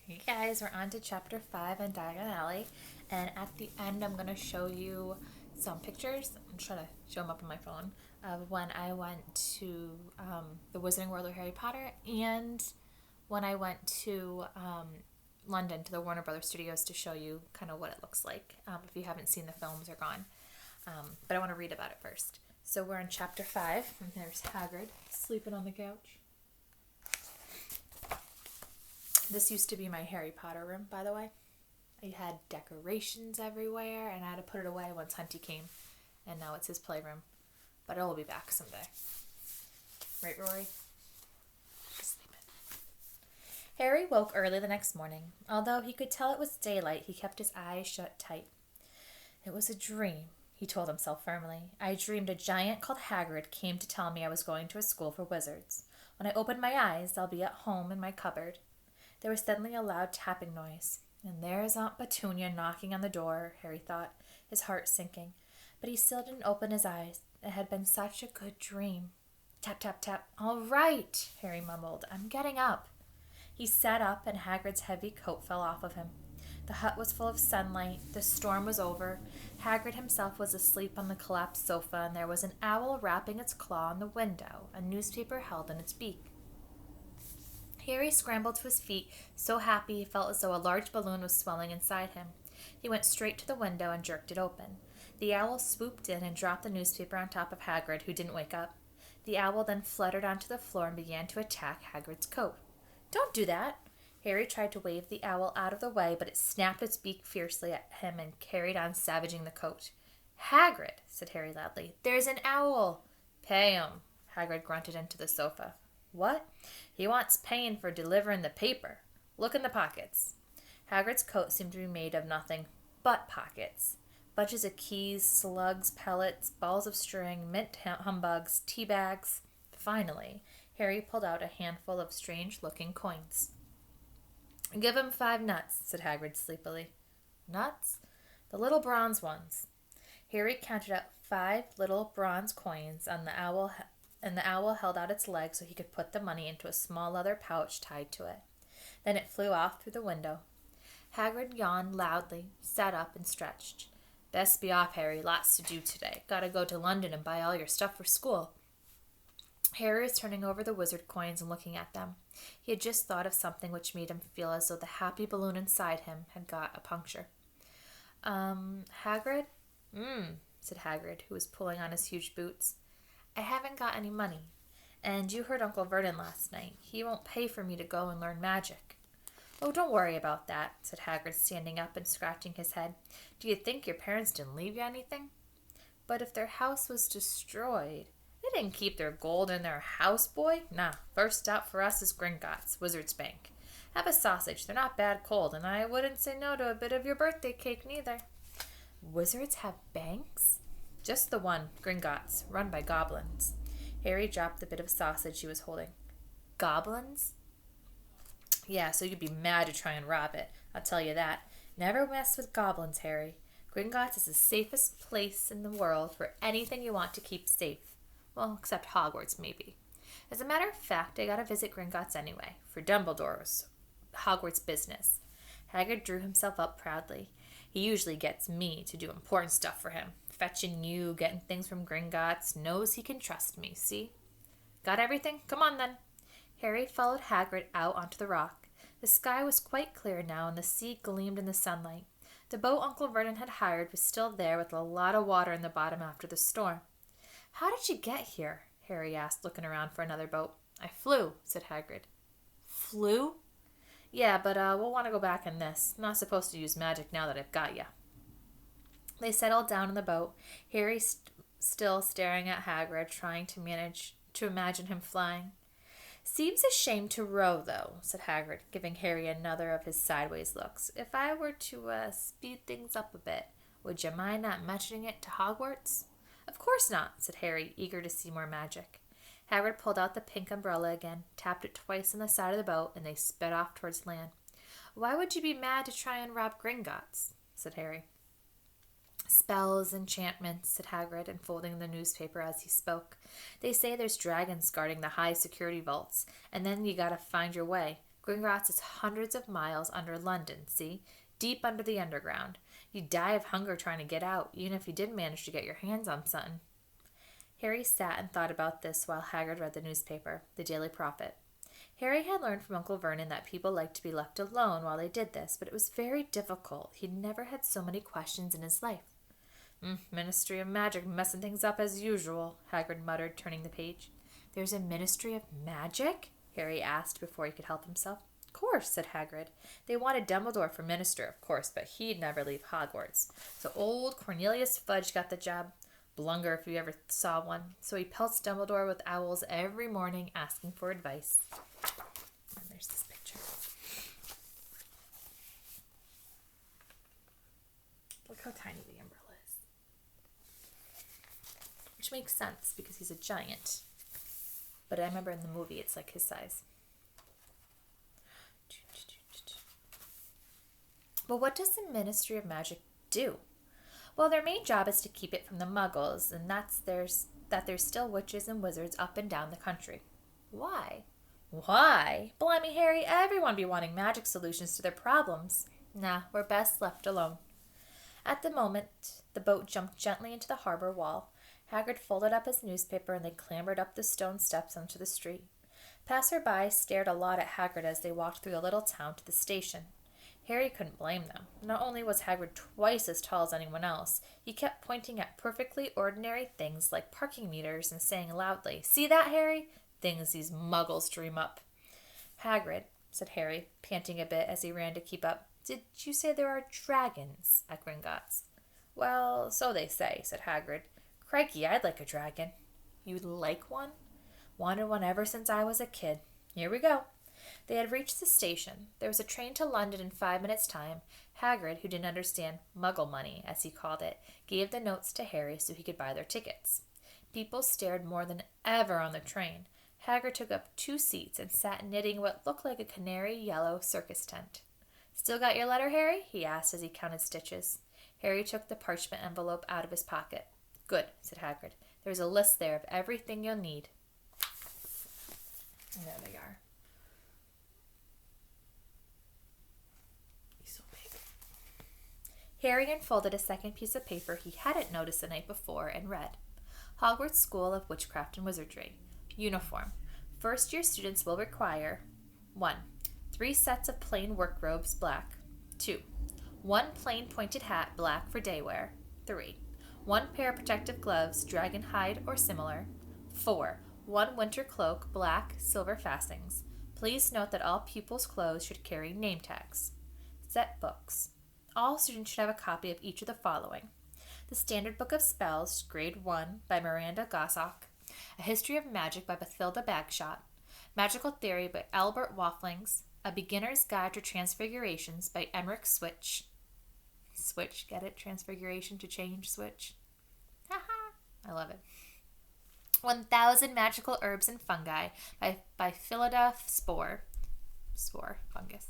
Hey guys, we're on to chapter 5 on Diagon Alley, and at the end, I'm going to show you some pictures. I'm trying to show them up on my phone of when I went to the Wizarding World of Harry Potter and when I went to London to the Warner Brothers Studios to show you kind of what it looks like if you haven't seen the films or gone. But I want to read about it first. So we're in chapter 5, and there's Hagrid sleeping on the couch. This used to be my Harry Potter room, by the way. I had decorations everywhere, and I had to put it away once Hunty came. And now it's his playroom. But it'll be back someday. Right, Rory? Just sleeping. Harry woke early the next morning. Although he could tell it was daylight, he kept his eyes shut tight. It was a dream, he told himself firmly. I dreamed a giant called Hagrid came to tell me I was going to a school for wizards. When I open my eyes, I'll be at home in my cupboard. There was suddenly a loud tapping noise. And there's Aunt Petunia knocking on the door, Harry thought, his heart sinking. But he still didn't open his eyes. It had been such a good dream. Tap, tap, tap. All right, Harry mumbled. I'm getting up. He sat up, and Hagrid's heavy coat fell off of him. The hut was full of sunlight. The storm was over. Hagrid himself was asleep on the collapsed sofa, and there was an owl rapping its claw on the window, a newspaper held in its beak. Harry scrambled to his feet, so happy he felt as though a large balloon was swelling inside him. He went straight to the window and jerked it open. The owl swooped in and dropped the newspaper on top of Hagrid, who didn't wake up. The owl then fluttered onto the floor and began to attack Hagrid's coat. Don't do that! Harry tried to wave the owl out of the way, but it snapped its beak fiercely at him and carried on savaging the coat. Hagrid, said Harry loudly, there's an owl! Pay him, Hagrid grunted into the sofa. What? He wants paying for delivering the paper. Look in the pockets. Hagrid's coat seemed to be made of nothing but pockets. Bunches of keys, slugs, pellets, balls of string, mint humbugs, tea bags. Finally, Harry pulled out a handful of strange-looking coins. Give him 5 nuts, said Hagrid sleepily. Nuts? The little bronze ones. Harry counted out 5 little bronze coins on the owl and the owl held out its leg so he could put the money into a small leather pouch tied to it. Then it flew off through the window. Hagrid yawned loudly, sat up, and stretched. Best be off, Harry. Lots to do today. Gotta go to London and buy all your stuff for school. Harry was turning over the wizard coins and looking at them. He had just thought of something which made him feel as though the happy balloon inside him had got a puncture. Hagrid? Said Hagrid, who was pulling on his huge boots. I haven't got any money. And you heard Uncle Vernon last night. He won't pay for me to go and learn magic. Oh, don't worry about that, said Hagrid, standing up and scratching his head. Do you think your parents didn't leave you anything? But if their house was destroyed, they didn't keep their gold in their house, boy. Nah, first stop for us is Gringotts, Wizard's Bank. Have a sausage. They're not bad cold, and I wouldn't say no to a bit of your birthday cake, neither. Wizards have banks? Just the one, Gringotts, run by goblins. Harry dropped the bit of sausage he was holding. Goblins? Yeah, so you'd be mad to try and rob it. I'll tell you that. Never mess with goblins, Harry. Gringotts is the safest place in the world for anything you want to keep safe. Well, except Hogwarts, maybe. As a matter of fact, I gotta visit Gringotts anyway, for Dumbledore's Hogwarts business. Hagrid drew himself up proudly. He usually gets me to do important stuff for him. Fetching you, getting things from Gringotts, knows he can trust me, see? Got everything? Come on, then. Harry followed Hagrid out onto the rock. The sky was quite clear now, and the sea gleamed in the sunlight. The boat Uncle Vernon had hired was still there with a lot of water in the bottom after the storm. How did you get here? Harry asked, looking around for another boat. I flew, said Hagrid. Flew? Yeah, but we'll want to go back in this. Not supposed to use magic now that I've got you. They settled down in the boat, Harry still staring at Hagrid, trying to imagine him flying. Seems a shame to row, though, said Hagrid, giving Harry another of his sideways looks. If I were to speed things up a bit, would you mind not mentioning it to Hogwarts? Of course not, said Harry, eager to see more magic. Hagrid pulled out the pink umbrella again, tapped it twice on the side of the boat, and they sped off towards land. Why would you be mad to try and rob Gringotts? Said Harry. Spells, enchantments, said Hagrid, unfolding the newspaper as he spoke. They say there's dragons guarding the high security vaults, and then you gotta find your way. Gringotts is hundreds of miles under London, see? Deep under the underground. You'd die of hunger trying to get out, even if you did manage to get your hands on something. Harry sat and thought about this while Hagrid read the newspaper, the Daily Prophet. Harry had learned from Uncle Vernon that people liked to be left alone while they did this, but it was very difficult. He'd never had so many questions in his life. Ministry of Magic messing things up as usual, Hagrid muttered, turning the page. There's a Ministry of Magic? Harry asked before he could help himself. Of course, said Hagrid. They wanted Dumbledore for minister, of course, but he'd never leave Hogwarts. So old Cornelius Fudge got the job. Blunger if you ever saw one. So he pelts Dumbledore with owls every morning asking for advice. And there's this picture. Look how tiny the umbrella is. Which makes sense because he's a giant. But I remember in the movie it's like his size. But what does the Ministry of Magic do? Well, their main job is to keep it from the Muggles, and that there's still witches and wizards up and down the country. Why? Why? Blimey, Harry, everyone be wanting magic solutions to their problems. Nah, we're best left alone. At the moment, the boat jumped gently into the harbor wall. Hagrid folded up his newspaper and they clambered up the stone steps onto the street. Passers-by stared a lot at Hagrid as they walked through the little town to the station. Harry couldn't blame them. Not only was Hagrid twice as tall as anyone else, he kept pointing at perfectly ordinary things like parking meters and saying loudly, "See that, Harry? Things these muggles dream up." "Hagrid," said Harry, panting a bit as he ran to keep up, "did you say there are dragons at Gringotts?" "Well, so they say," said Hagrid. "Crikey, I'd like a dragon." "You'd like one?" "Wanted one ever since I was a kid. Here we go." They had reached the station. There was a train to London in 5 minutes' time. Hagrid, who didn't understand Muggle money, as he called it, gave the notes to Harry so he could buy their tickets. People stared more than ever on the train. Hagrid took up 2 seats and sat knitting what looked like a canary yellow circus tent. "Still got your letter, Harry?" he asked as he counted stitches. Harry took the parchment envelope out of his pocket. "Good," said Hagrid. "There's a list there of everything you'll need." And there they are. He's so big. Harry unfolded a second piece of paper he hadn't noticed the night before and read. Hogwarts School of Witchcraft and Wizardry. Uniform. First-year students will require 1. 3 sets of plain work robes, black. 2. 1 plain pointed hat, black for day wear. 3. 1 pair of protective gloves, dragon hide or similar. 4. 1 winter cloak, black, silver fastenings. Please note that all pupils' clothes should carry name tags. Set books. All students should have a copy of each of the following. The Standard Book of Spells, Grade 1, by Miranda Gossock. A History of Magic by Bathilda Bagshot. Magical Theory by Albert Wafflings. A Beginner's Guide to Transfigurations by Emmerich Switch. Switch, get it? Transfiguration to change, switch. Haha, I love it. 1,000 Magical Herbs and Fungi by Philida Spore. Spore, fungus.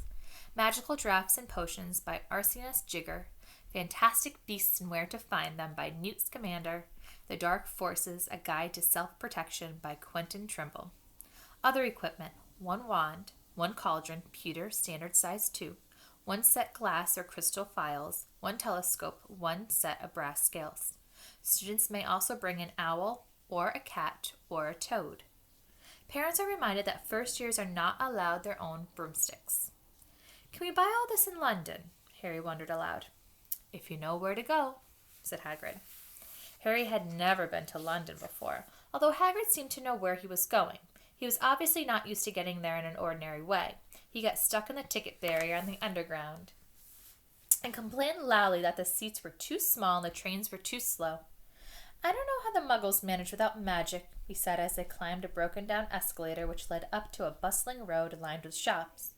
Magical Draughts and Potions by Arsenis Jigger. Fantastic Beasts and Where to Find Them by Newt Scamander. The Dark Forces, A Guide to Self-Protection by Quentin Trimble. Other equipment, 1 wand, 1 cauldron, pewter, standard size 2, 1 set glass or crystal phials, 1 telescope, 1 set of brass scales. Students may also bring an owl or a cat or a toad. Parents are reminded that first years are not allowed their own broomsticks. "Can we buy all this in London?" Harry wondered aloud. "If you know where to go," said Hagrid. Harry had never been to London before, although Hagrid seemed to know where he was going. He was obviously not used to getting there in an ordinary way. He got stuck in the ticket barrier on the underground and complained loudly that the seats were too small and the trains were too slow. "I don't know how the Muggles manage without magic," he said as they climbed a broken-down escalator which led up to a bustling road lined with shops.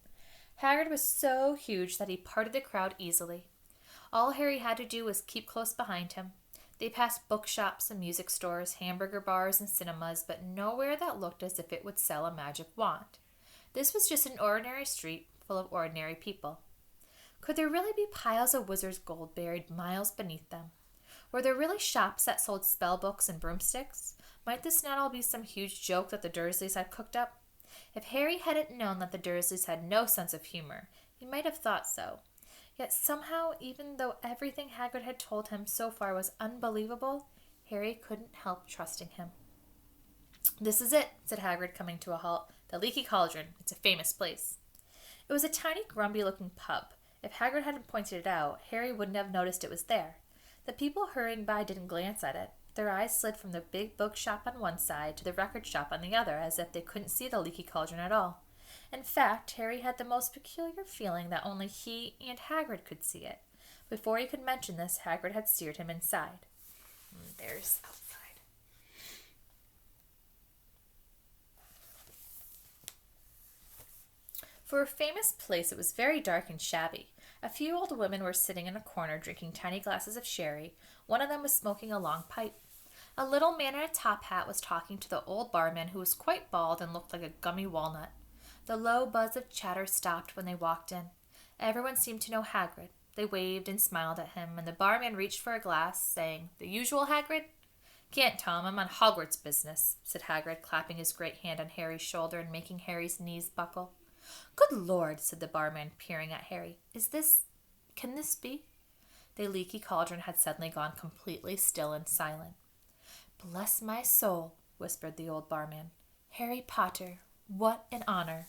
Hagrid was so huge that he parted the crowd easily. All Harry had to do was keep close behind him. They passed bookshops and music stores, hamburger bars and cinemas, but nowhere that looked as if it would sell a magic wand. This was just an ordinary street full of ordinary people. Could there really be piles of wizard's gold buried miles beneath them? Were there really shops that sold spell books and broomsticks? Might this not all be some huge joke that the Dursleys had cooked up? If Harry hadn't known that the Dursleys had no sense of humor, he might have thought so. Yet somehow, even though everything Hagrid had told him so far was unbelievable, Harry couldn't help trusting him. "This is it," said Hagrid, coming to a halt. "The Leaky Cauldron. It's a famous place." It was a tiny, grumpy-looking pub. If Hagrid hadn't pointed it out, Harry wouldn't have noticed it was there. The people hurrying by didn't glance at it. Their eyes slid from the big bookshop on one side to the record shop on the other, as if they couldn't see the Leaky Cauldron at all. In fact, Harry had the most peculiar feeling that only he and Hagrid could see it. Before he could mention this, Hagrid had steered him inside. There's outside. For a famous place, it was very dark and shabby. A few old women were sitting in a corner drinking tiny glasses of sherry. One of them was smoking a long pipe. A little man in a top hat was talking to the old barman, who was quite bald and looked like a gummy walnut. The low buzz of chatter stopped when they walked in. Everyone seemed to know Hagrid. They waved and smiled at him, and the barman reached for a glass, saying, "The usual, Hagrid?" "Can't, Tom. I'm on Hogwarts business," said Hagrid, clapping his great hand on Harry's shoulder and making Harry's knees buckle. "Good Lord," said the barman, peering at Harry. Can this be?" The Leaky Cauldron had suddenly gone completely still and silent. "Bless my soul," whispered the old barman. "Harry Potter, what an honor."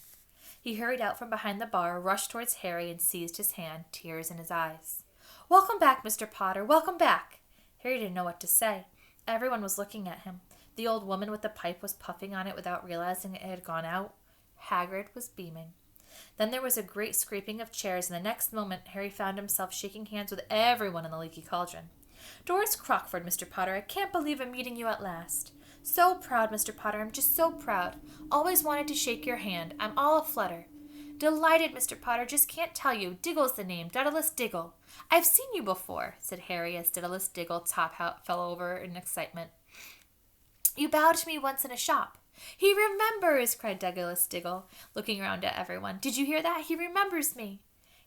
He hurried out from behind the bar, rushed towards Harry, and seized his hand, tears in his eyes. "Welcome back, Mr. Potter, welcome back!" Harry didn't know what to say. Everyone was looking at him. The old woman with the pipe was puffing on it without realizing it had gone out. Hagrid was beaming. Then there was a great scraping of chairs, and the next moment Harry found himself shaking hands with everyone in the Leaky Cauldron. "Doris Crockford, Mr. Potter, I can't believe I'm meeting you at last." "So proud, Mr. Potter, I'm just so proud. Always wanted to shake your hand. I'm all aflutter." "Delighted, Mr. Potter, just can't tell you. Diggle's the name, Daedalus Diggle." "I've seen you before," said Harry as Daedalus Diggle's top hat fell over in excitement. "You bowed to me once in a shop." "He remembers!" cried Daedalus Diggle, looking around at everyone. "Did you hear that? He remembers me."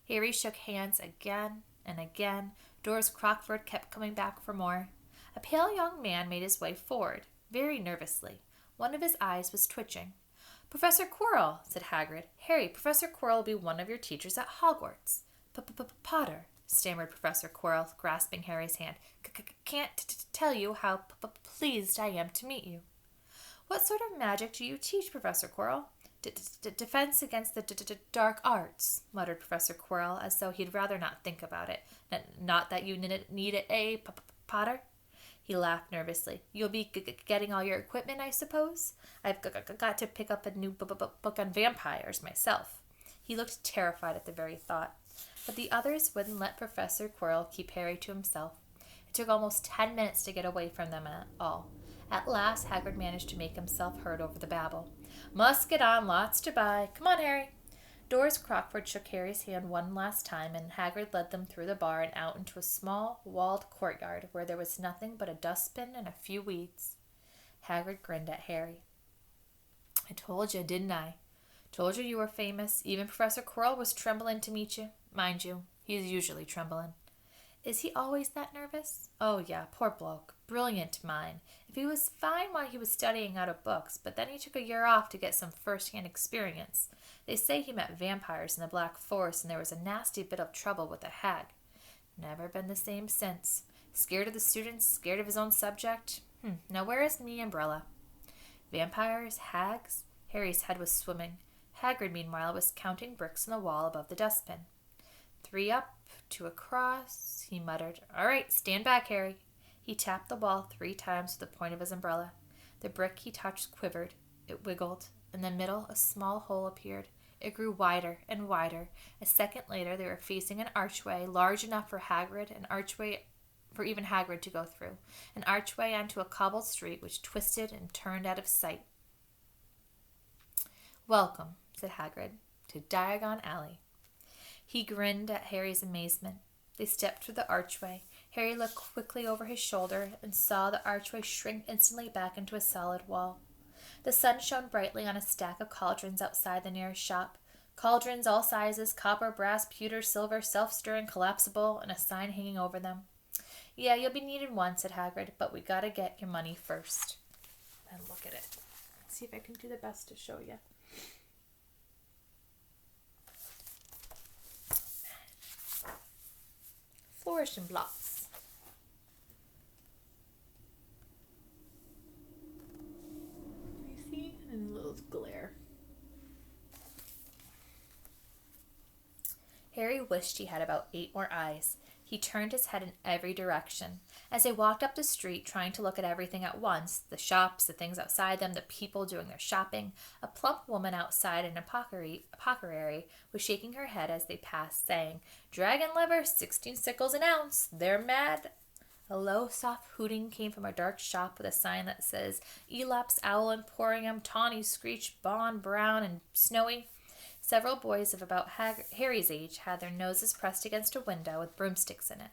Harry shook hands again and again. Doris Crockford kept coming back for more. A pale young man made his way forward, very nervously. One of his eyes was twitching. "Professor Quirrell," said Hagrid. "Harry, Professor Quirrell will be one of your teachers at Hogwarts." "Potter," stammered Professor Quirrell, grasping Harry's hand. "Can't tell you how pleased I am to meet you." "What sort of magic do you teach, Professor Quirrell?" Defense against the dark arts," muttered Professor Quirrell, as though he'd rather not think about it. "Not that you need it, Potter?" He laughed nervously. "You'll be getting all your equipment, I suppose? I've got to pick up a new book on vampires myself." He looked terrified at the very thought. But the others wouldn't let Professor Quirrell keep Harry to himself. It took almost 10 minutes to get away from them all. At last, Hagrid managed to make himself heard over the babble. "Must get on, lots to buy. Come on, Harry." Doris Crockford shook Harry's hand one last time, and Hagrid led them through the bar and out into a small, walled courtyard where there was nothing but a dustbin and a few weeds. Hagrid grinned at Harry. "I told you, didn't I? Told you were famous. Even Professor Quirrell was trembling to meet you. Mind you, he's usually trembling." "Is he always that nervous?" "Oh, yeah, poor bloke. Brilliant mind. If he was fine while he was studying out of books, but then he took a year off to get some first-hand experience. They say he met vampires in the Black Forest, and there was a nasty bit of trouble with a hag. Never been the same since. Scared of the students, scared of his own subject. Now where is me umbrella?" Vampires? Hags? Harry's head was swimming. Hagrid, meanwhile, was counting bricks on the wall above the dustbin. 3 up, 2 across, he muttered. "All right, stand back, Harry." He tapped the wall 3 times with the point of his umbrella. The brick he touched quivered. It wiggled. In the middle, a small hole appeared. It grew wider and wider. A second later, they were facing an archway large enough for even Hagrid to go through. An archway onto a cobbled street which twisted and turned out of sight. "Welcome," said Hagrid, "to Diagon Alley." He grinned at Harry's amazement. They stepped through the archway. Harry looked quickly over his shoulder and saw the archway shrink instantly back into a solid wall. The sun shone brightly on a stack of cauldrons outside the nearest shop. Cauldrons all sizes, copper, brass, pewter, silver, self-stirring, collapsible, and a sign hanging over them. "Yeah, you'll be needing one," said Hagrid, "but we gotta get your money first." And look at it. Let's see if I can do the best to show you. Fluorescent blocks. You see? And a little glare. Harry wished he had about 8 more eyes. He turned his head in every direction. As they walked up the street, trying to look at everything at once, the shops, the things outside them, the people doing their shopping, a plump woman outside an apothecary was shaking her head as they passed, saying, "Dragon liver, 16 sickles an ounce. They're mad." A low, soft hooting came from a dark shop with a sign that says, "Elap's Owl Emporium, Tawny, Screech, Bond, Brown, and Snowy." Several boys of about Harry's age had their noses pressed against a window with broomsticks in it.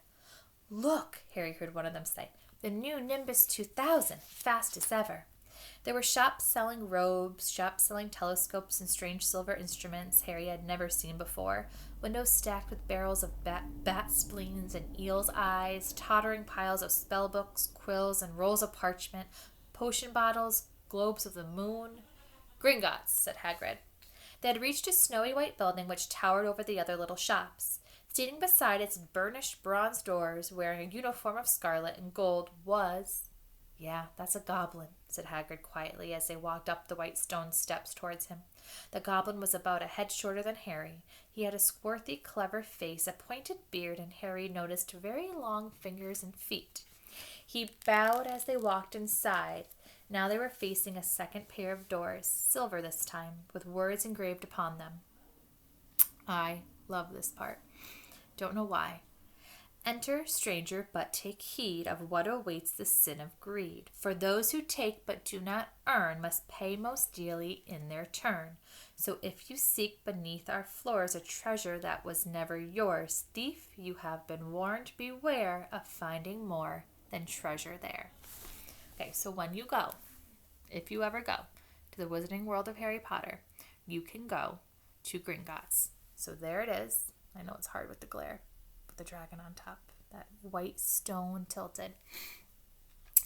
"Look," Harry heard one of them say, "the new Nimbus 2000, fast as ever." There were shops selling robes, shops selling telescopes and strange silver instruments Harry had never seen before, windows stacked with barrels of bat spleens and eel's eyes, tottering piles of spell books, quills, and rolls of parchment, potion bottles, globes of the moon. "Gringotts," said Hagrid. They had reached a snowy white building which towered over the other little shops. Standing beside its burnished bronze doors, wearing a uniform of scarlet and gold, was... "Yeah, that's a goblin," said Hagrid quietly as they walked up the white stone steps towards him. The goblin was about a head shorter than Harry. He had a swarthy, clever face, a pointed beard, and Harry noticed very long fingers and feet. He bowed as they walked inside. Now they were facing a second pair of doors, silver this time, with words engraved upon them. I love this part. Don't know why. "Enter, stranger, but take heed of what awaits the sin of greed. For those who take but do not earn must pay most dearly in their turn. So if you seek beneath our floors a treasure that was never yours, thief, you have been warned, beware of finding more than treasure there." Okay, so when you go, if you ever go to the Wizarding World of Harry Potter, you can go to Gringotts. So there it is. I know it's hard with the glare, with the dragon on top, that white stone tilted.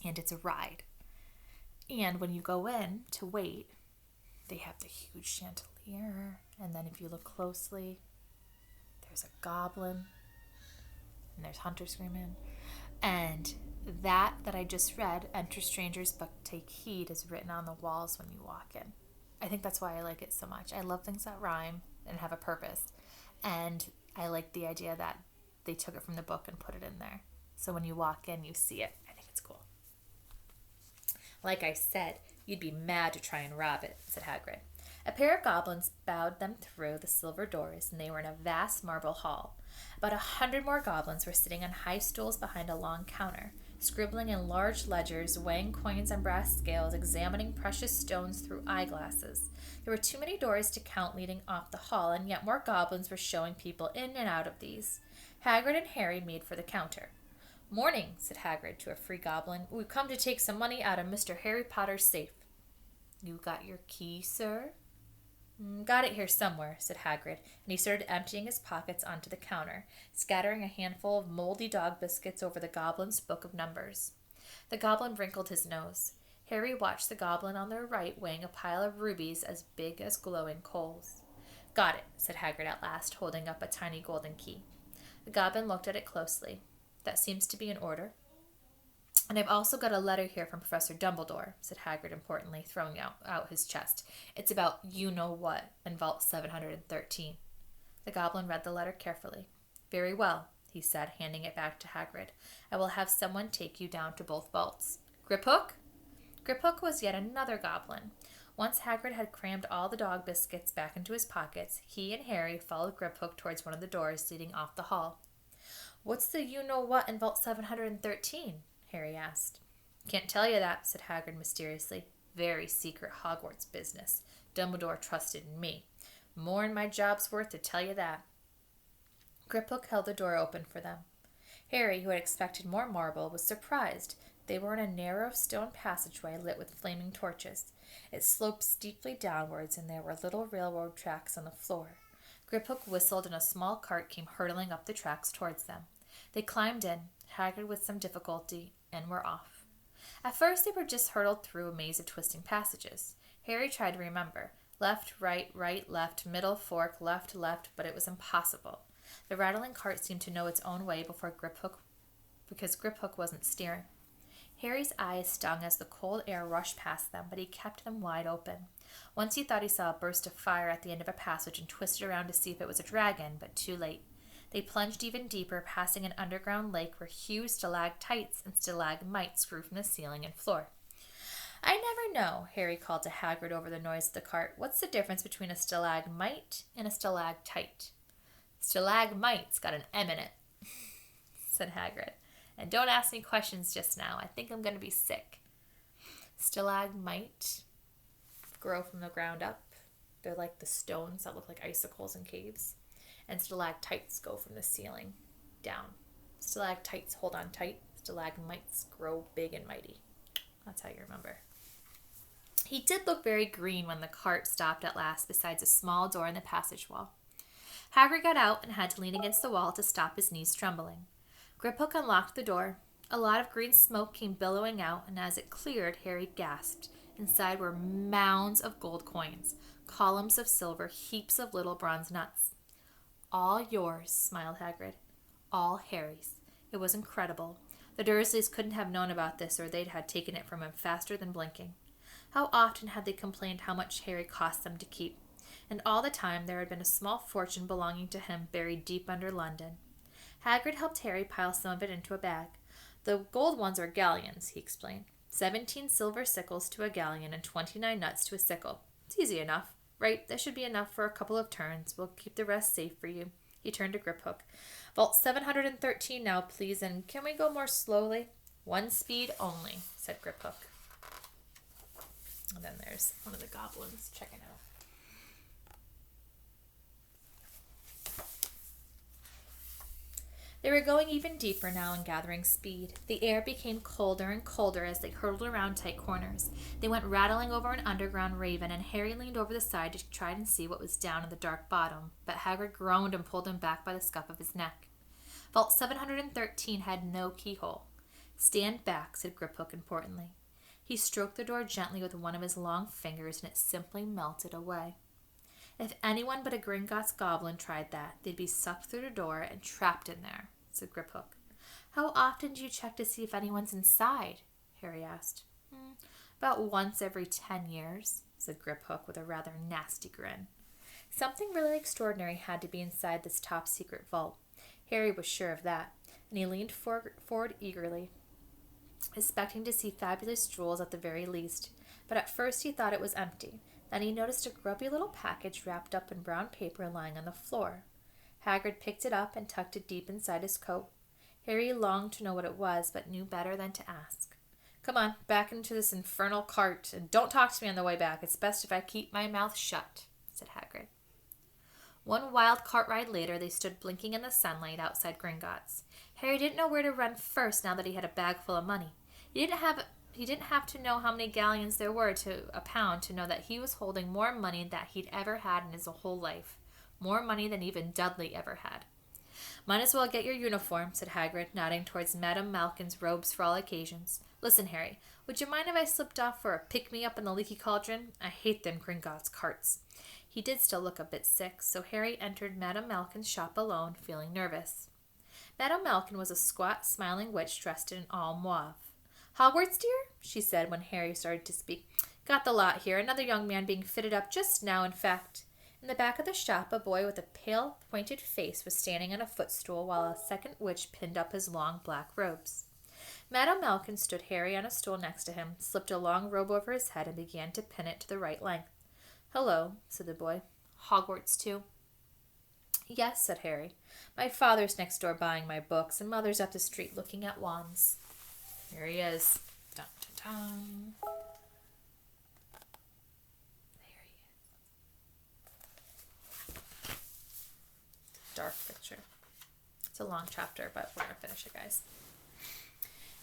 And it's a ride. And when you go in to wait, they have the huge chandelier. And then if you look closely, there's a goblin. And there's Hunter screaming. And that I just read, "Enter strangers but take heed," is written on the walls when you walk in. I think that's why I like it so much. I love things that rhyme and have a purpose. And I like the idea that they took it from the book and put it in there. So when you walk in, you see it. I think it's cool. "Like I said, you'd be mad to try and rob it," said Hagrid. A pair of goblins bowed them through the silver doors, and they were in a vast marble hall. About 100 more goblins were sitting on high stools behind a long counter, scribbling in large ledgers, weighing coins on brass scales, examining precious stones through eyeglasses. There were too many doors to count leading off the hall, and yet more goblins were showing people in and out of these. Hagrid and Harry made for the counter. "Morning," said Hagrid to a free goblin. "We've come to take some money out of Mr. Harry Potter's safe." "You got your key, sir?" "Got it here somewhere," said Hagrid, and he started emptying his pockets onto the counter, scattering a handful of moldy dog biscuits over the goblin's book of numbers. The goblin wrinkled his nose. Harry watched the goblin on their right weighing a pile of rubies as big as glowing coals. "Got it," said Hagrid at last, holding up a tiny golden key. The goblin looked at it closely. "That seems to be in order." "And I've also got a letter here from Professor Dumbledore," said Hagrid importantly, throwing out his chest. "It's about you-know-what in Vault 713. The goblin read the letter carefully. "Very well," he said, handing it back to Hagrid. "I will have someone take you down to both vaults. Griphook?" Griphook was yet another goblin. Once Hagrid had crammed all the dog biscuits back into his pockets, he and Harry followed Griphook towards one of the doors leading off the hall. "What's the you-know-what in Vault 713? Harry asked. "Can't tell you that," said Hagrid mysteriously. "Very secret Hogwarts business. Dumbledore trusted me. More'n my job's worth to tell you that." Griphook held the door open for them. Harry, who had expected more marble, was surprised. They were in a narrow stone passageway lit with flaming torches. It sloped steeply downwards, and there were little railroad tracks on the floor. Griphook whistled, and a small cart came hurtling up the tracks towards them. They climbed in, Hagrid with some difficulty, and were off. At first they were just hurtled through a maze of twisting passages. Harry tried to remember. Left, right, left, middle, fork, left, but it was impossible. The rattling cart seemed to know its own way because Griphook wasn't steering. Harry's eyes stung as the cold air rushed past them, but he kept them wide open. Once he thought he saw a burst of fire at the end of a passage and twisted around to see if it was a dragon, but too late. They plunged even deeper, passing an underground lake where huge stalactites and stalagmites grew from the ceiling and floor. "I never know," Harry called to Hagrid over the noise of the cart. "What's the difference between a stalagmite and a stalactite?" "Stalagmite's got an M in it," said Hagrid. "And don't ask me questions just now. I think I'm going to be sick." Stalagmite grow from the ground up. They're like the stones that look like icicles in caves. And stalactites go from the ceiling down. Stalactites hold on tight. Stalagmites grow big and mighty. That's how you remember. He did look very green when the cart stopped at last beside a small door in the passage wall. Hagrid got out and had to lean against the wall to stop his knees trembling. Griphook unlocked the door. A lot of green smoke came billowing out, and as it cleared, Harry gasped. Inside were mounds of gold coins, columns of silver, heaps of little bronze nuts. "All yours," smiled Hagrid. "All Harry's." It was incredible. The Dursleys couldn't have known about this, or they'd had taken it from him faster than blinking. How often had they complained how much Harry cost them to keep? And all the time there had been a small fortune belonging to him buried deep under London. Hagrid helped Harry pile some of it into a bag. "The gold ones are galleons," he explained. 17 silver sickles to a galleon and 29 nuts to a sickle. It's easy enough. Right, that should be enough for a couple of turns. We'll keep the rest safe for you." He turned to Griphook. "Vault 713 now, please, and can we go more slowly?" "One speed only," said Griphook. And then there's one of the goblins checking out. They were going even deeper now and gathering speed. The air became colder and colder as they hurtled around tight corners. They went rattling over an underground raven, and Harry leaned over the side to try and see what was down in the dark bottom, but Hagrid groaned and pulled him back by the scuff of his neck. Vault 713 had no keyhole. "Stand back," said Griphook importantly. He stroked the door gently with one of his long fingers, and it simply melted away. If anyone but a Gringotts goblin tried that, they'd be sucked through the door and trapped in there, said Griphook. "How often do you check to see if anyone's inside?" Harry asked. "About once every 10 years, said Griphook with a rather nasty grin. Something really extraordinary had to be inside this top-secret vault. Harry was sure of that, and he leaned forward eagerly, expecting to see fabulous jewels at the very least. But at first he thought it was empty. Then he noticed a grubby little package wrapped up in brown paper lying on the floor. Hagrid picked it up and tucked it deep inside his coat. Harry longed to know what it was, but knew better than to ask. "Come on, back into this infernal cart, and don't talk to me on the way back. It's best if I keep my mouth shut," said Hagrid. One wild cart ride later, they stood blinking in the sunlight outside Gringotts. Harry didn't know where to run first now that he had a bag full of money. He didn't have to know how many galleons there were to a pound to know that he was holding more money than he'd ever had in his whole life. More money than even Dudley ever had. "Might as well get your uniform," said Hagrid, nodding towards Madame Malkin's robes for all occasions. "Listen, Harry, would you mind if I slipped off for a pick-me-up in the leaky cauldron? I hate them Gringotts carts." He did still look a bit sick, so Harry entered Madame Malkin's shop alone, feeling nervous. Madame Malkin was a squat, smiling witch dressed in all mauve. "Hogwarts, dear?" she said when Harry started to speak. "Got the lot here. Another young man being fitted up just now, in fact." In the back of the shop, a boy with a pale, pointed face was standing on a footstool while a second witch pinned up his long black robes. Madame Malkin stood Harry on a stool next to him, slipped a long robe over his head, and began to pin it to the right length. "Hello," said the boy. "Hogwarts, too?" "Yes," said Harry. "My father's next door buying my books, and Mother's up the street looking at wands." Here he is. Dun, dun, dun. There he is. Dark picture. It's a long chapter, but we're going to finish it, guys.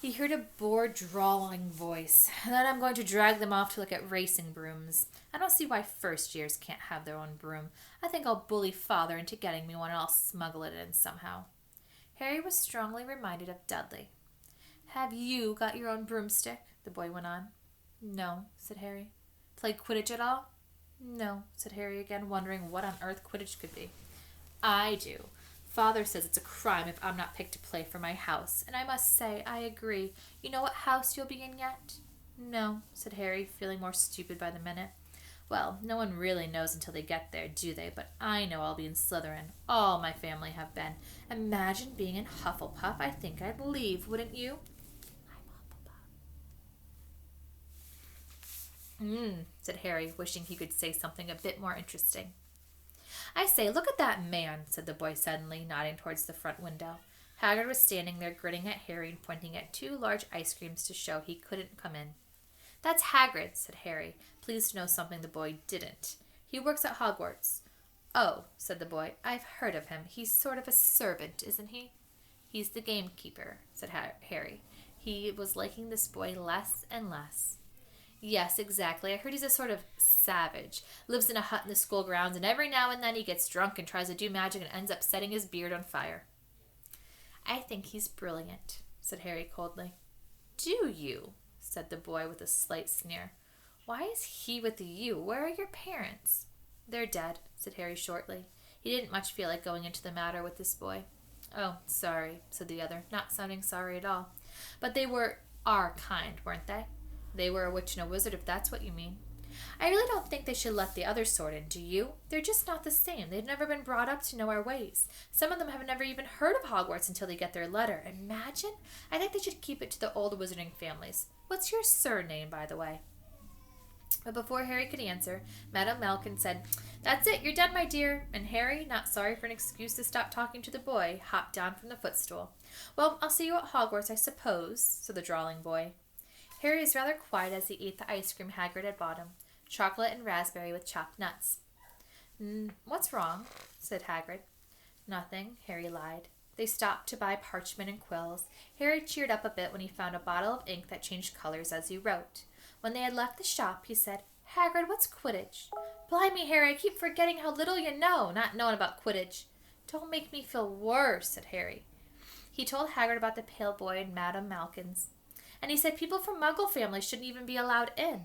He heard a bored, drawling voice. "And then I'm going to drag them off to look at racing brooms. I don't see why first years can't have their own broom. I think I'll bully Father into getting me one, and I'll smuggle it in somehow." Harry was strongly reminded of Dudley. "Have you got your own broomstick?" the boy went on. "No," said Harry. "Play Quidditch at all?" No, said Harry again, wondering what on earth Quidditch could be. I do. Father says it's a crime if I'm not picked to play for my house, and I must say I agree. You know what house you'll be in yet? No, said Harry, feeling more stupid by the minute. Well, no one really knows until they get there, do they? But I know I'll be in Slytherin. All my family have been. Imagine being in Hufflepuff. I think I'd leave, wouldn't you? I'm Hufflepuff. Said Harry, wishing he could say something a bit more interesting. I say, look at that man, said the boy suddenly, nodding towards the front window. Hagrid was standing there grinning at Harry and pointing at 2 large ice creams to show he couldn't come in. That's Hagrid, said Harry, pleased to know something the boy didn't. He works at Hogwarts. Oh, said the boy, I've heard of him. He's sort of a servant, isn't he? He's the gamekeeper, said Harry. He was liking this boy less and less. Yes, exactly. I heard he's a sort of savage. Lives in a hut in the school grounds, and every now and then he gets drunk and tries to do magic and ends up setting his beard on fire. I think he's brilliant, said Harry coldly. Do you? Said the boy with a slight sneer. Why is he with you? Where are your parents? They're dead, said Harry shortly. He didn't much feel like going into the matter with this boy. Oh, sorry, said the other, not sounding sorry at all. But they were our kind, weren't they? They were a witch and a wizard, if that's what you mean. I really don't think they should let the other sort in, do you? They're just not the same. They've never been brought up to know our ways. Some of them have never even heard of Hogwarts until they get their letter. Imagine? I think they should keep it to the old wizarding families. What's your surname, by the way? But before Harry could answer, Madame Malkin said, That's it, you're done, my dear. And Harry, not sorry for an excuse to stop talking to the boy, hopped down from the footstool. Well, I'll see you at Hogwarts, I suppose, said the drawling boy. Harry was rather quiet as he ate the ice cream Hagrid had bought him, chocolate and raspberry with chopped nuts. What's wrong? Said Hagrid. Nothing, Harry lied. They stopped to buy parchment and quills. Harry cheered up a bit when he found a bottle of ink that changed colors as he wrote. When they had left the shop, he said, Hagrid, what's Quidditch? Blimey, Harry, I keep forgetting how little you know, not knowing about Quidditch. Don't make me feel worse, said Harry. He told Hagrid about the pale boy and Madame Malkin's. And he said people from Muggle families shouldn't even be allowed in.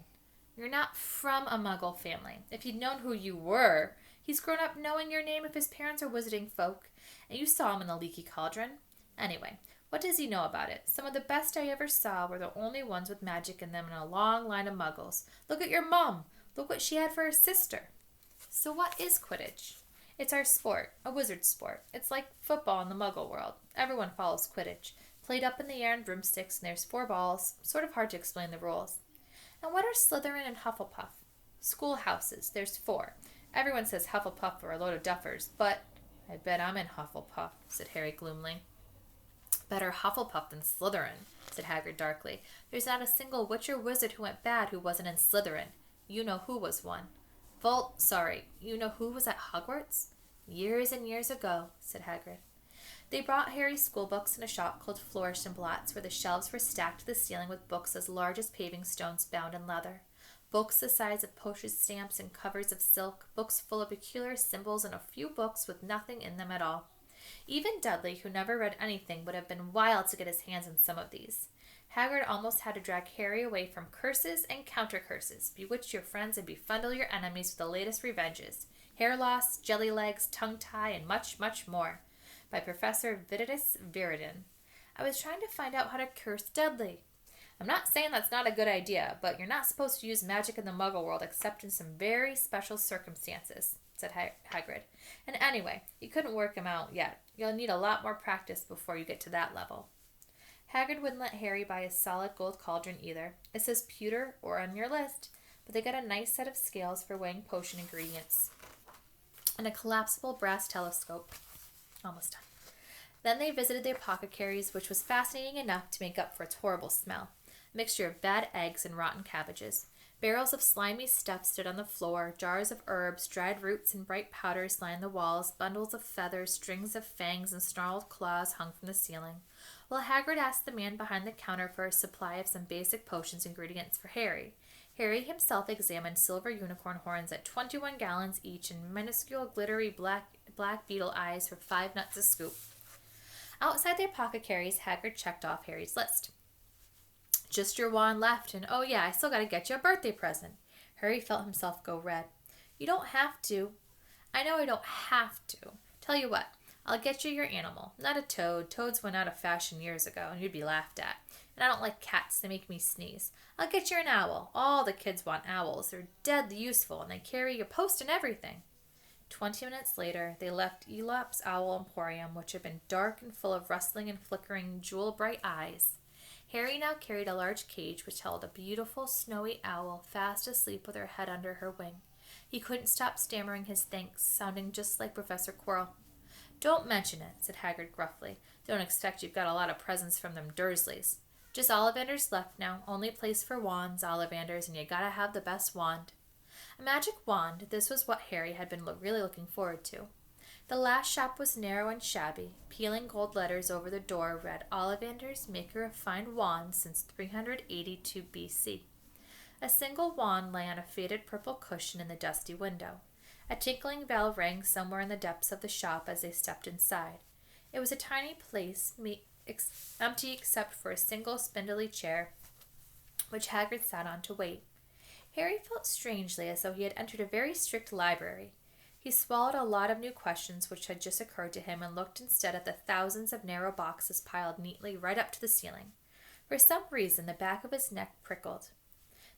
You're not from a Muggle family. If he'd known who you were, he's grown up knowing your name if his parents are wizarding folk. And you saw him in the leaky cauldron. Anyway, what does he know about it? Some of the best I ever saw were the only ones with magic in them in a long line of Muggles. Look at your mom. Look what she had for her sister. So what is Quidditch? It's our sport, a wizard sport. It's like football in the Muggle world. Everyone follows Quidditch. Played up in the air on broomsticks, and there's 4 balls. Sort of hard to explain the rules. And what are Slytherin and Hufflepuff? Schoolhouses. There's 4. Everyone says Hufflepuff are a load of duffers, but I bet I'm in Hufflepuff, said Harry gloomily. Better Hufflepuff than Slytherin, said Hagrid darkly. There's not a single witch or wizard who went bad who wasn't in Slytherin. You know who was one. You know who was at Hogwarts? Years and years ago, said Hagrid. They brought Harry schoolbooks in a shop called Flourish and Blots, where the shelves were stacked to the ceiling with books as large as paving stones bound in leather. Books the size of postage stamps and covers of silk, books full of peculiar symbols, and a few books with nothing in them at all. Even Dudley, who never read anything, would have been wild to get his hands on some of these. Hagrid almost had to drag Harry away from curses and counter-curses, bewitch your friends and befundle your enemies with the latest revenges, hair loss, jelly legs, tongue-tie, and much, much more, by Professor Viridus Viridin. I was trying to find out how to curse Dudley. I'm not saying that's not a good idea, but you're not supposed to use magic in the Muggle world except in some very special circumstances, said Hagrid. And anyway, you couldn't work him out yet. You'll need a lot more practice before you get to that level. Hagrid wouldn't let Harry buy a solid gold cauldron either. It says pewter or on your list, but they got a nice set of scales for weighing potion ingredients and a collapsible brass telescope. Almost done. Then they visited their apothecaries, which was fascinating enough to make up for its horrible smell. A mixture of bad eggs and rotten cabbages. Barrels of slimy stuff stood on the floor, jars of herbs, dried roots, and bright powders lined the walls, bundles of feathers, strings of fangs, and snarled claws hung from the ceiling. While Hagrid asked the man behind the counter for a supply of some basic potions ingredients for Harry, Harry himself examined silver unicorn horns at 21 gallons each and minuscule glittery black beetle eyes for 5 nuts a scoop. Outside their apothecaries, Hagrid checked off Harry's list. Just your wand left, and oh yeah, I still gotta get you a birthday present. Harry felt himself go red. You don't have to. I know I don't have to. Tell you what, I'll get you your animal. Not a toad. Toads went out of fashion years ago, and you'd be laughed at. And I don't like cats. They make me sneeze. I'll get you an owl. All the kids want owls. They're deadly useful, and they carry your post and everything. 20 minutes later, they left Elop's Owl Emporium, which had been dark and full of rustling and flickering jewel-bright eyes. Harry now carried a large cage which held a beautiful snowy owl fast asleep with her head under her wing. He couldn't stop stammering his thanks, sounding just like Professor Quirrell. "Don't mention it," said Hagrid gruffly. "Don't expect you've got a lot of presents from them Dursleys. Just Ollivanders left now. Only place for wands, Ollivanders, and you gotta have the best wand." A magic wand, this was what Harry had been really looking forward to. The last shop was narrow and shabby. Peeling gold letters over the door read, "Ollivanders, maker of fine wands since 382 BC. A single wand lay on a faded purple cushion in the dusty window. A tinkling bell rang somewhere in the depths of the shop as they stepped inside. It was a tiny place, empty except for a single spindly chair, which Hagrid sat on to wait. Harry felt strangely as though he had entered a very strict library. He swallowed a lot of new questions which had just occurred to him and looked instead at the thousands of narrow boxes piled neatly right up to the ceiling. For some reason, the back of his neck prickled.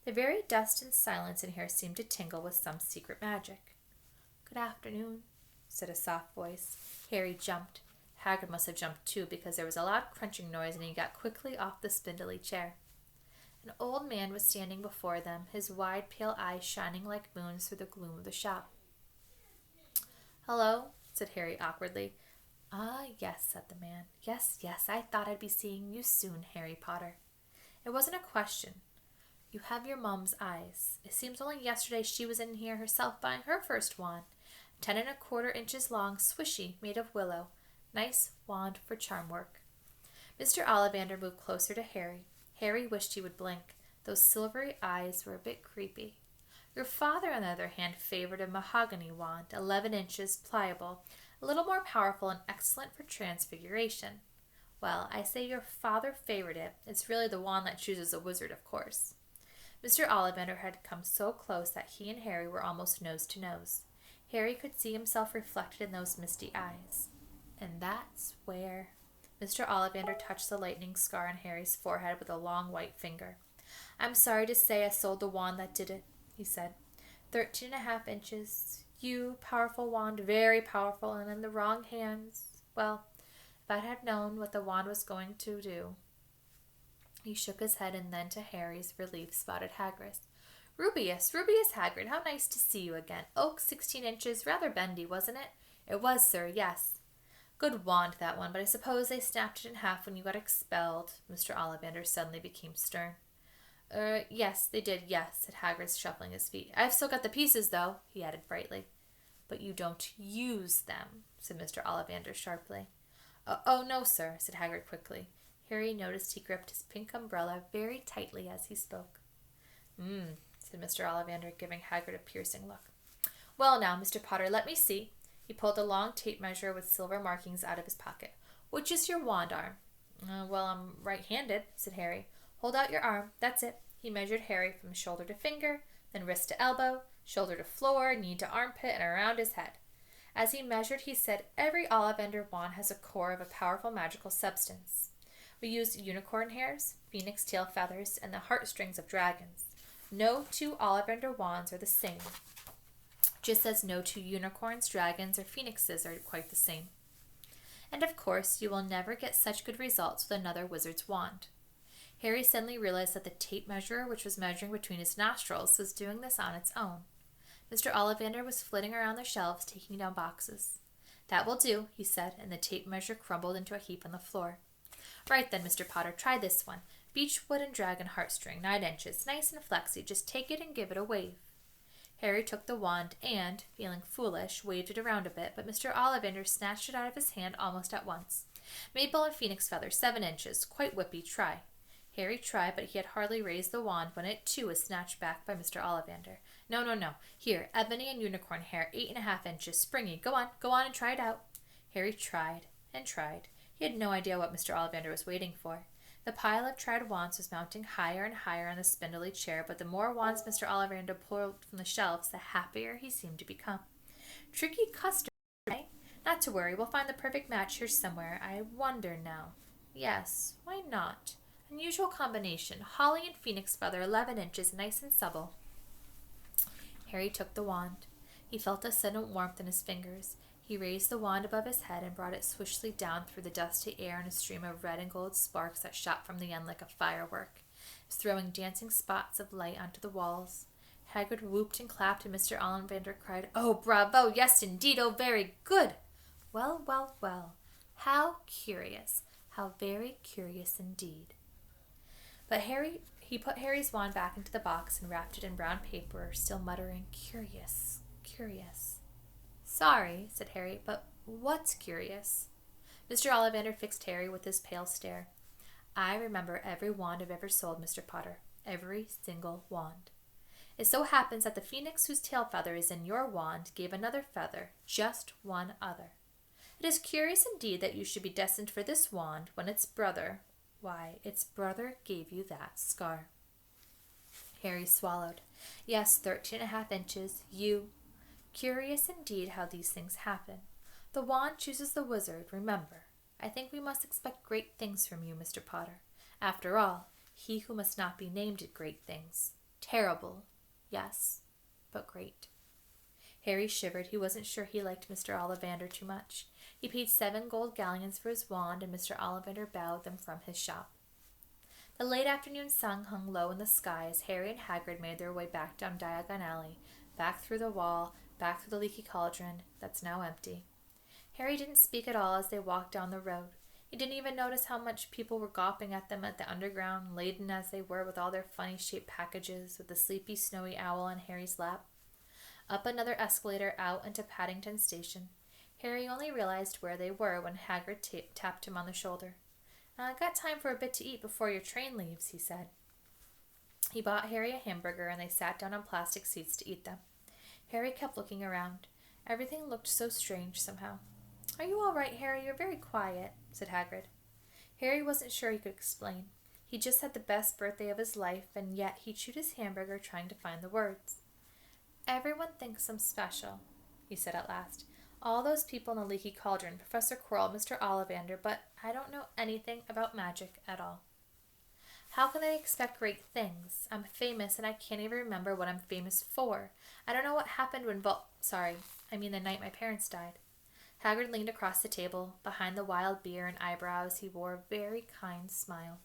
The very dust and silence in here seemed to tingle with some secret magic. "Good afternoon," said a soft voice. Harry jumped. Hagrid must have jumped too, because there was a loud crunching noise and he got quickly off the spindly chair. An old man was standing before them, his wide, pale eyes shining like moons through the gloom of the shop. "Hello," said Harry awkwardly. "Ah, yes," said the man. Yes, I thought I'd be seeing you soon, Harry Potter." It wasn't a question. "You have your mom's eyes. It seems only yesterday she was in here herself buying her first wand. 10¼ inches long, swishy, made of willow. Nice wand for charm work." Mr. Ollivander moved closer to Harry. Harry wished he would blink. Those silvery eyes were a bit creepy. "Your father, on the other hand, favored a mahogany wand, 11 inches, pliable, a little more powerful and excellent for transfiguration." "Well, I say your father favored it. It's really the wand that chooses a wizard, of course." Mr. Ollivander had come so close that he and Harry were almost nose to nose. Harry could see himself reflected in those misty eyes. "And that's where—" Mr. Ollivander touched the lightning scar on Harry's forehead with a long white finger. "I'm sorry to say I sold the wand that did it," he said. 13½ inches. Powerful wand, very powerful, and in the wrong hands. Well, if I had known what the wand was going to do." He shook his head, and then to Harry's relief spotted Hagrid. Rubeus Hagrid, how nice to see you again. Oak, 16 inches, rather bendy, wasn't it?" "It was, sir, yes." "Good wand, that one, but I suppose they snapped it in half when you got expelled." Mr. Ollivander suddenly became stern. Yes, they did, yes," said Hagrid, shuffling his feet. "I've still got the pieces, though," he added brightly. "But you don't use them," said Mr. Ollivander sharply. Oh, no, sir," said Hagrid quickly. Harry noticed he gripped his pink umbrella very tightly as he spoke. Said Mr. Ollivander, giving Hagrid a piercing look. "Well now, Mr. Potter, let me see." He pulled a long tape measure with silver markings out of his pocket. "Which is your wand arm?" Well, I'm right-handed," said Harry. "Hold out your arm. That's it." He measured Harry from shoulder to finger, then wrist to elbow, shoulder to floor, knee to armpit, and around his head. As he measured, he said, "Every Ollivander wand has a core of a powerful magical substance. We use unicorn hairs, phoenix tail feathers, and the heartstrings of dragons. No two Ollivander wands are the same, just as no two unicorns, dragons, or phoenixes are quite the same. And of course, you will never get such good results with another wizard's wand." Harry suddenly realized that the tape measure, which was measuring between his nostrils, was doing this on its own. Mr. Ollivander was flitting around the shelves, taking down boxes. "That will do," he said, and the tape measure crumbled into a heap on the floor. "Right then, Mr. Potter, try this one. Beechwood and dragon heartstring, 9 inches, nice and flexy. Just take it and give it a wave." Harry took the wand and, feeling foolish, waved it around a bit, but Mr. Ollivander snatched it out of his hand almost at once. "Maple and phoenix feather, 7 inches, quite whippy. Try." Harry tried, but he had hardly raised the wand when it too was snatched back by Mr. Ollivander. No. Here, ebony and unicorn hair, 8½ inches, springy. Go on and try it out." Harry tried and tried. He had no idea what Mr. Ollivander was waiting for. The pile of tried wands was mounting higher and higher on the spindly chair, but the more wands Mr. Ollivander pulled from the shelves, the happier he seemed to become. Tricky custard, eh? Not to worry, we'll find the perfect match here somewhere. I wonder now. Yes, why not? Unusual combination. Holly and phoenix feather, 11 inches, nice and supple. Harry took the wand. He felt a sudden warmth in his fingers. He raised the wand above his head and brought it swiftly down through the dusty air in a stream of red and gold sparks that shot from the end like a firework. It was throwing dancing spots of light onto the walls. Hagrid whooped and clapped, and Mr. Ollivander cried, "Oh, bravo! Yes, indeed! Oh, very good!" Well, well, well. How curious! How very curious indeed. But he put Harry's wand back into the box and wrapped it in brown paper, still muttering, "Curious, curious." "Sorry," said Harry, "but what's curious?" Mr. Ollivander fixed Harry with his pale stare. "I remember every wand I've ever sold, Mr. Potter. Every single wand. It so happens that the phoenix whose tail feather is in your wand gave another feather, just one other. It is curious indeed that you should be destined for this wand when its brother gave you that scar." Harry swallowed. "Yes, 13.5 inches. You. Curious indeed how these things happen. The wand chooses the wizard, remember. I think we must expect great things from you, Mr. Potter. After all, he who must not be named did great things. Terrible, yes, but great." Harry shivered. He wasn't sure he liked Mr. Ollivander too much. He paid 7 gold galleons for his wand, and Mr. Ollivander bowed them from his shop. The late afternoon sun hung low in the sky as Harry and Hagrid made their way back down Diagon Alley, back through the wall, back through the leaky cauldron that's now empty. Harry didn't speak at all as they walked down the road. He didn't even notice how much people were gawping at them at the underground, laden as they were with all their funny-shaped packages, with the sleepy, snowy owl on Harry's lap. Up another escalator out into Paddington Station. Harry only realized where they were when Hagrid tapped him on the shoulder. "I got time for a bit to eat before your train leaves," he said. He bought Harry a hamburger, and they sat down on plastic seats to eat them. Harry kept looking around. Everything looked so strange somehow. "Are you all right, Harry? You're very quiet," said Hagrid. Harry wasn't sure he could explain. He just had the best birthday of his life, and yet he chewed his hamburger trying to find the words. "Everyone thinks I'm special," he said at last. "All those people in the leaky cauldron, Professor Quirrell, Mr. Ollivander, but I don't know anything about magic at all." "How can they expect great things? I'm famous, and I can't even remember what I'm famous for. I don't know what happened when the night my parents died." Hagrid leaned across the table. Behind the wild beard and eyebrows, he wore a very kind smile.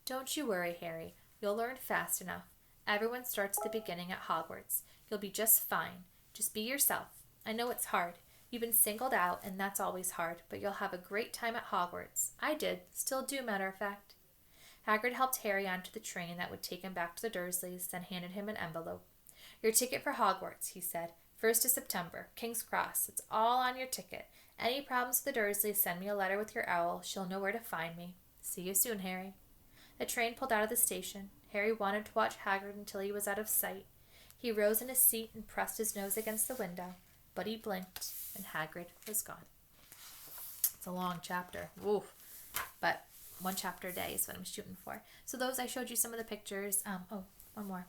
"Don't you worry, Harry. You'll learn fast enough. Everyone starts at the beginning at Hogwarts. You'll be just fine. Just be yourself. I know it's hard. You've been singled out, and that's always hard, but you'll have a great time at Hogwarts. I did. Still do, matter of fact." Hagrid helped Harry onto the train that would take him back to the Dursleys, then handed him an envelope. "Your ticket for Hogwarts," he said. "1st of September. King's Cross. It's all on your ticket. Any problems with the Dursleys, send me a letter with your owl. She'll know where to find me. See you soon, Harry." The train pulled out of the station. Harry wanted to watch Hagrid until he was out of sight. He rose in his seat and pressed his nose against the window, but he blinked, and Hagrid was gone. It's a long chapter. Oof. But 1 chapter a day is what I'm shooting for. So those, I showed you some of the pictures. One more.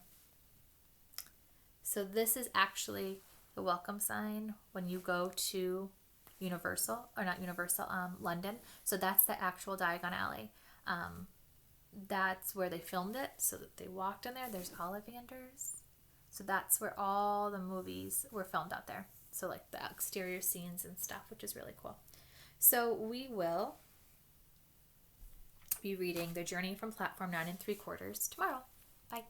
So this is actually the welcome sign when you go to London. So that's the actual Diagon Alley. That's where they filmed it. So that they walked in there. There's Ollivanders. So that's where all the movies were filmed out there. So like the exterior scenes and stuff, which is really cool. So we will be reading The Journey from Platform 9 3/4 tomorrow. Bye.